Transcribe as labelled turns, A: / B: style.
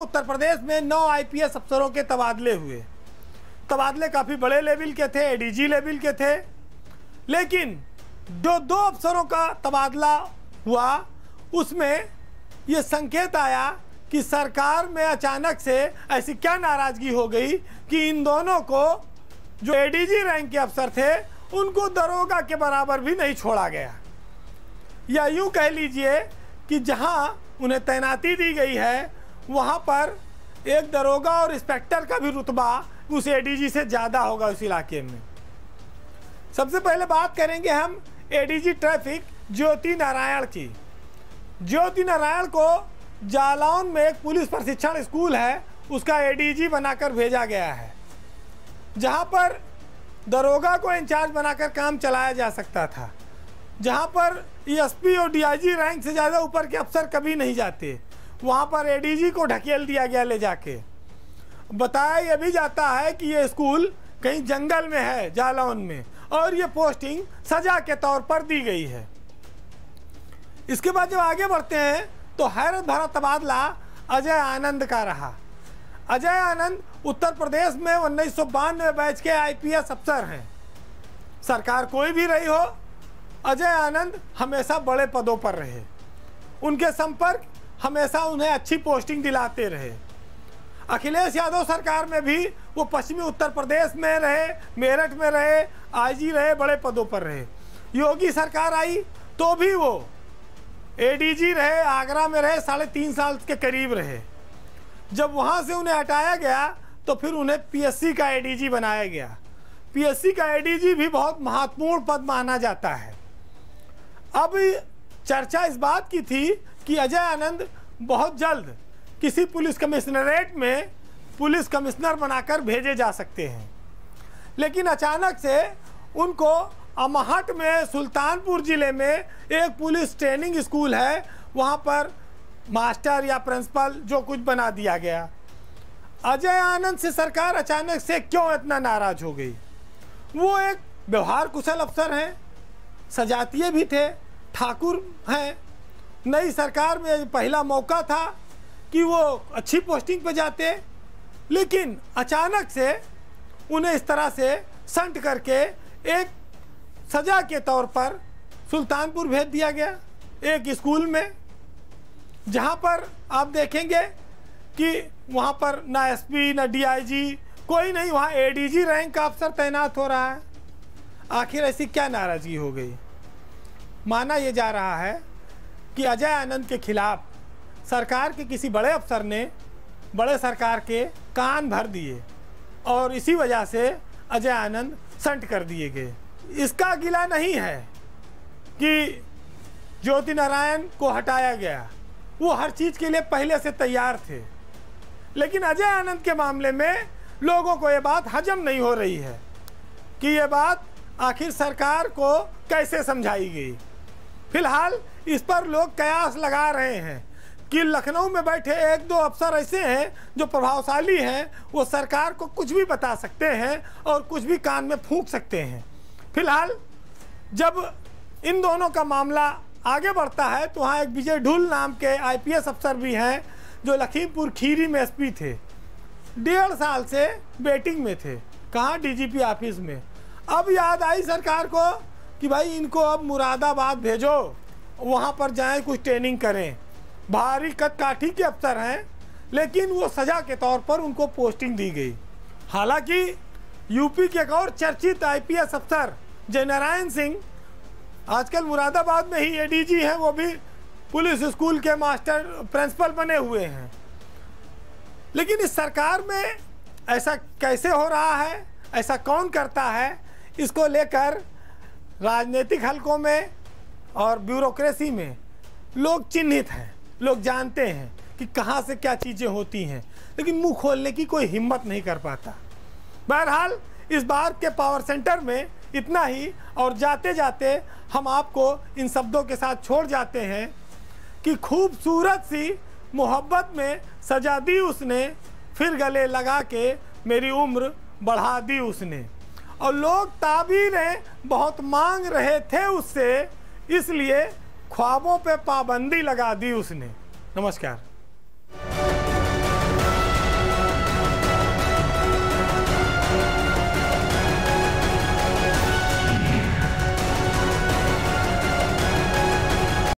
A: उत्तर प्रदेश में 9 आईपीएस अफसरों के तबादले हुए। तबादले काफ़ी बड़े लेवल के थे, एडीजी लेवल के थे, लेकिन जो 2 अफसरों का तबादला हुआ उसमें ये संकेत आया कि सरकार में अचानक से ऐसी क्या नाराज़गी हो गई कि इन दोनों को, जो एडीजी रैंक के अफसर थे, उनको दरोगा के बराबर भी नहीं छोड़ा गया। या यूँ कह लीजिए कि जहां उन्हें तैनाती दी गई है वहां पर एक दरोगा और इंस्पेक्टर का भी रुतबा उस एडीजी से ज़्यादा होगा उस इलाके में। सबसे पहले बात करेंगे हम एडीजी ट्रैफिक ज्योति नारायण की। ज्योति नारायण को जालौन में एक पुलिस प्रशिक्षण स्कूल है, उसका एडीजी बनाकर भेजा गया है, जहां पर दरोगा को इंचार्ज बनाकर काम चलाया जा सकता था, जहां पर एसपी और डीआईजी रैंक से ज़्यादा ऊपर के अफसर कभी नहीं जाते, वहां पर एडीजी को ढकेल दिया गया ले जाके। बताया यह भी जाता है कि ये स्कूल कहीं जंगल में है जालौन में, और ये पोस्टिंग सजा के तौर पर दी गई है। इसके बाद जब आगे बढ़ते हैं तो हैरत भरा तबादला अजय आनंद का रहा। अजय आनंद उत्तर प्रदेश में 1992 बैच के आईपीएस अफसर हैं। सरकार कोई भी रही हो, अजय आनंद हमेशा बड़े पदों पर रहे, उनके संपर्क हमेशा उन्हें अच्छी पोस्टिंग दिलाते रहे। अखिलेश यादव सरकार में भी वो पश्चिमी उत्तर प्रदेश में रहे, मेरठ में रहे, आईजी रहे, बड़े पदों पर रहे। योगी सरकार आई तो भी वो एडीजी रहे, आगरा में रहे, 3.5 साल के करीब रहे। जब वहाँ से उन्हें हटाया गया तो फिर उन्हें पीएससी का एडीजी बनाया गया। पीएससी का एडीजी भी बहुत महत्वपूर्ण पद माना जाता है। अब चर्चा इस बात की थी कि अजय आनंद बहुत जल्द किसी पुलिस कमिश्नरेट में पुलिस कमिश्नर बनाकर भेजे जा सकते हैं, लेकिन अचानक से उनको अमहट में सुल्तानपुर ज़िले में एक पुलिस ट्रेनिंग स्कूल है, वहाँ पर मास्टर या प्रिंसिपल जो कुछ बना दिया गया। अजय आनंद से सरकार अचानक से क्यों इतना नाराज़ हो गई? वो एक व्यवहार कुशल अफसर हैं, सजातीय भी थे, ठाकुर हैं। नई सरकार में पहला मौका था कि वो अच्छी पोस्टिंग पे जाते, लेकिन अचानक से उन्हें इस तरह से संट करके एक सजा के तौर पर सुल्तानपुर भेज दिया गया, एक स्कूल में, जहां पर आप देखेंगे कि वहां पर ना एसपी ना डीआईजी कोई नहीं, वहां एडीजी रैंक का अफसर तैनात हो रहा है। आखिर ऐसी क्या नाराज़गी हो गई? माना यह जा रहा है कि अजय आनंद के खिलाफ सरकार के किसी बड़े अफसर ने बड़े सरकार के कान भर दिए और इसी वजह से अजय आनंद संट कर दिए गए। इसका गिला नहीं है कि ज्योति नारायण को हटाया गया, वो हर चीज़ के लिए पहले से तैयार थे, लेकिन अजय आनंद के मामले में लोगों को ये बात हजम नहीं हो रही है कि ये बात आखिर सरकार को कैसे समझाई गई। फिलहाल इस पर लोग कयास लगा रहे हैं कि लखनऊ में बैठे 1-2 अफसर ऐसे हैं जो प्रभावशाली हैं, वो सरकार को कुछ भी बता सकते हैं और कुछ भी कान में फूंक सकते हैं। फिलहाल जब इन दोनों का मामला आगे बढ़ता है तो वहाँ एक विजय ढुल नाम के आईपीएस अफसर भी हैं जो लखीमपुर खीरी में एसपी थे, 1.5 साल से वेटिंग में थे, कहाँ डीजीपी ऑफिस में। अब याद आई सरकार को कि भाई इनको अब मुरादाबाद भेजो, वहाँ पर जाएं, कुछ ट्रेनिंग करें। भारी कद काठी के अफसर हैं, लेकिन वो सजा के तौर पर उनको पोस्टिंग दी गई। हालांकि यूपी के एक और चर्चित आईपीएस अफसर जयनारायण सिंह आजकल मुरादाबाद में ही एडीजी हैं, वो भी पुलिस स्कूल के मास्टर प्रिंसिपल बने हुए हैं। लेकिन इस सरकार में ऐसा कैसे हो रहा है, ऐसा कौन करता है, इसको लेकर राजनीतिक हलकों में और ब्यूरोक्रेसी में लोग चिन्हित हैं, लोग जानते हैं कि कहाँ से क्या चीज़ें होती हैं, लेकिन मुंह खोलने की कोई हिम्मत नहीं कर पाता। बहरहाल इस बार के पावर सेंटर में इतना ही, और जाते जाते हम आपको इन शब्दों के साथ छोड़ जाते हैं कि खूबसूरत सी मोहब्बत में सजा दी उसने, फिर गले लगा के मेरी उम्र बढ़ा दी उसने, और लोग ताबीरें बहुत मांग रहे थे उससे, इसलिए ख्वाबों पे पाबंदी लगा दी उसने। नमस्कार।